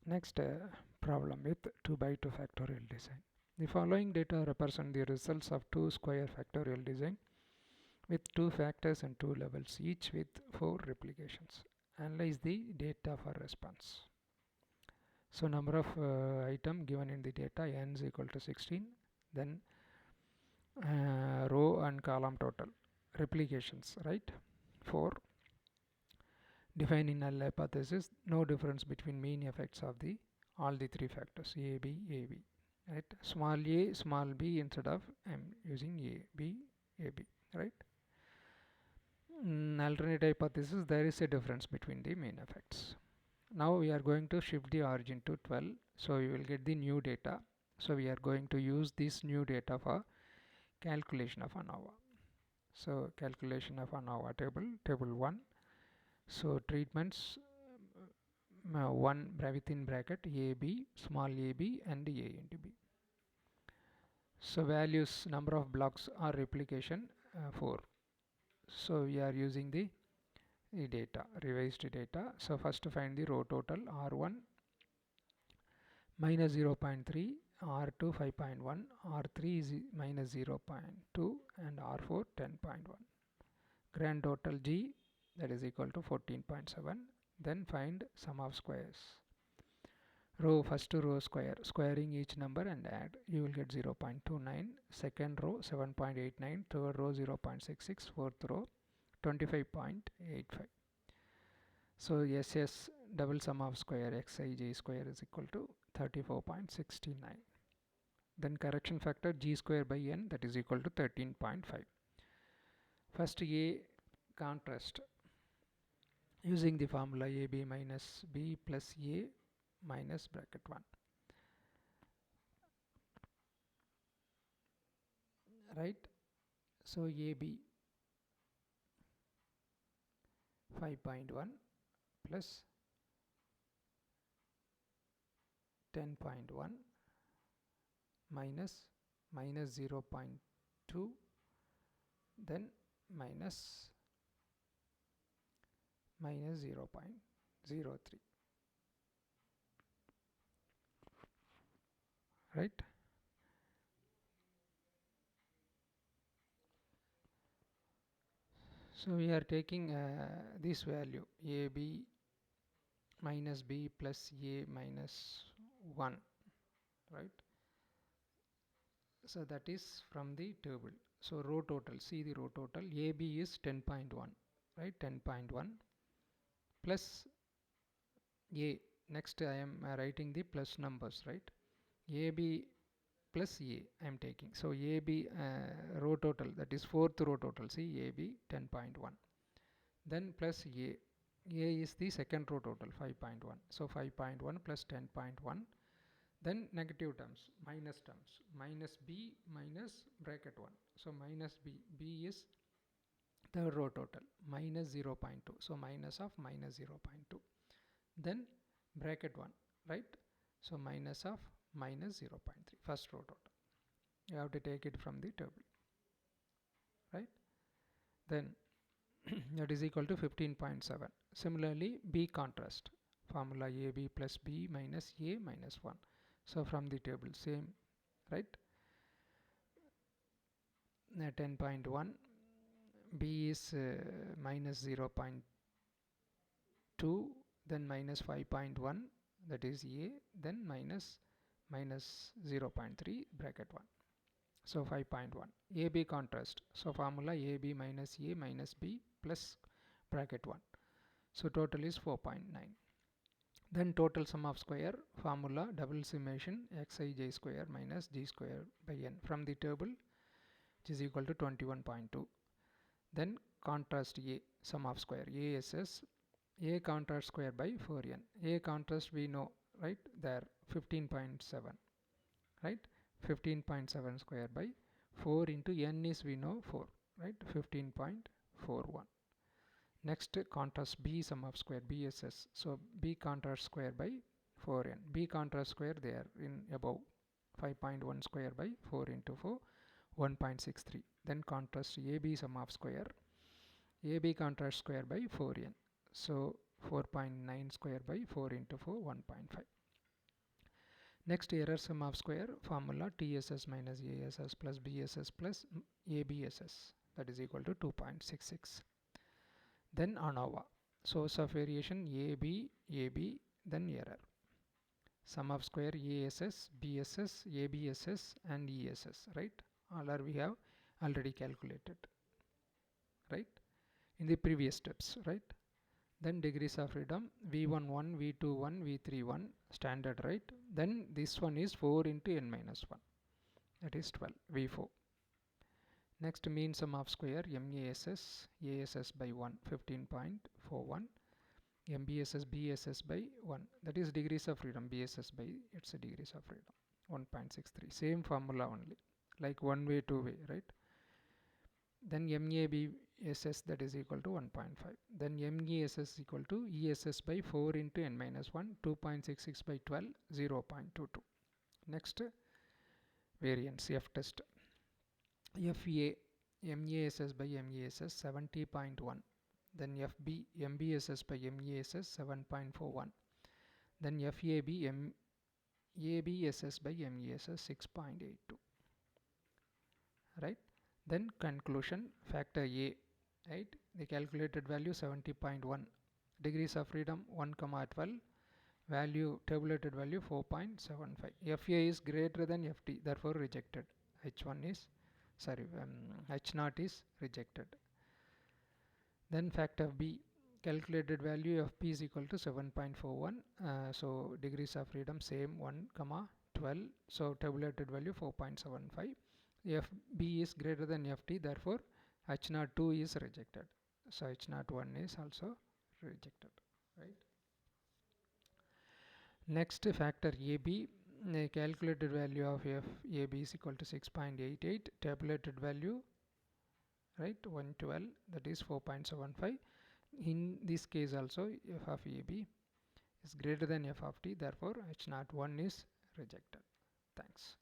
Next problem with 2 by 2 factorial design. The following data represent the results of 2 square factorial design with 2 factors and 2 levels, each with 4 replications. Analyze the data for response. So number of item given in the data n is equal to 16. Then row and column total replications, right? 4. Define in null hypothesis, no difference between mean effects of the all the 3 factors a, b, a, b, right? Small a, small b instead of m using a, b, a, b, right? Alternate hypothesis, there is a difference between the mean effects. Now we are going to shift the origin to 12, so you will get the new data. So we are going to use this new data for calculation of ANOVA. So calculation of ANOVA table 1. So treatments 1 within bracket AB, small ab and a into b. So values, number of blocks or replication 4. So we are using the data, revised data. So first find the row total R1 minus 0.3, R2 5.1, R3 is minus 0.2 and R4 10.1. Grand total G, that is equal to 14.7. Then find sum of squares. First row squaring each number and add, you will get 0.29. Second row 7.89, third row 0.66, fourth row 25.85. So SS double sum of square xij square is equal to 34.69. Then correction factor g square by n, that is equal to 13.5. First A contrast using the formula AB minus B plus A minus bracket 1, right? So AB 5.1 plus 10.1 minus 0.2, then minus 0.03, right? So we are taking this value AB minus B plus A minus 1, right? So that is from the table. So row total, see the row total, AB is 10.1, right? 10.1 plus A. Next I am writing the plus numbers, right? AB plus A I am taking. So AB row total, that is fourth row total, see AB 10.1. Then plus A. A is the second row total 5.1. So 5.1 plus 10.1. Then negative terms, minus B minus bracket 1. So minus B. B is third row total minus 0.2. So minus of minus 0.2. Then bracket 1, right? So minus of minus 0.3, first row total. You have to take it from the table, right? Then that is equal to 15.7. Similarly, B contrast, formula AB plus B minus A minus 1. So from the table, same, right? 10.1, B is minus 0.2, then minus 5.1, that is A, then minus 0.3 bracket 1. So 5.1. AB contrast, so formula AB minus A minus B plus bracket 1. So total is 4.9. Then total sum of square, formula double summation xij square minus g square by n from the table, which is equal to 21.2. Then contrast A, sum of square, ASS, A contrast square by 4n. A contrast we know, right, there 15.7, right? 15.7 square by 4 into n is we know 4, right? 15.41. Next contrast B sum of square, BSS. So B contrast square by 4n. B contrast square there in above, 5.1 square by 4 into 4, 1.63. Then contrast AB sum of square, AB contrast square by 4n. So 4.9 square by 4 into 4, 1.5. Next, error sum of square formula TSS minus ASS plus BSS plus ABSS, that is equal to 2.66. Then ANOVA, source of variation AB, then error. Sum of square ASS, BSS, ABSS and ESS, right? All are we have already calculated, right? In the previous steps, right? Then degrees of freedom V11, V21, V31 standard, right? Then this one is 4 into n minus 1, that is 12, V4. Next, mean sum of square MASS, ASS by 1, 15.41, MBSS, BSS by 1, that is degrees of freedom, BSS by its degrees of freedom, 1.63, same formula only, like one way, two way, right? Then MABSS, that is equal to 1.5. Then MESS equal to ESS by 4 into n minus 1, 2.66 by 12, 0.22. Next, variance F test. FA, MASS by MESS 70.1. Then FB, MBSS by MESS 7.41. Then FAB, ABSS by MESS 6.82. Right? Then conclusion, factor A, right? The calculated value 70.1, degrees of freedom 1, 12, value tabulated value 4.75. FA is greater than FT, therefore rejected. H1 is H0 is rejected. Then factor B, calculated value of P is equal to 7.41. So degrees of freedom same 1, 12. So tabulated value 4.75. If B is greater than FT, therefore H02 is rejected. So H01 is also rejected, right? Next, factor AB, the calculated value of FAB is equal to 6.88, tabulated value, right, 112, that is 4.75. In this case also, f of AB is greater than f of t, therefore H01 is rejected. Thanks.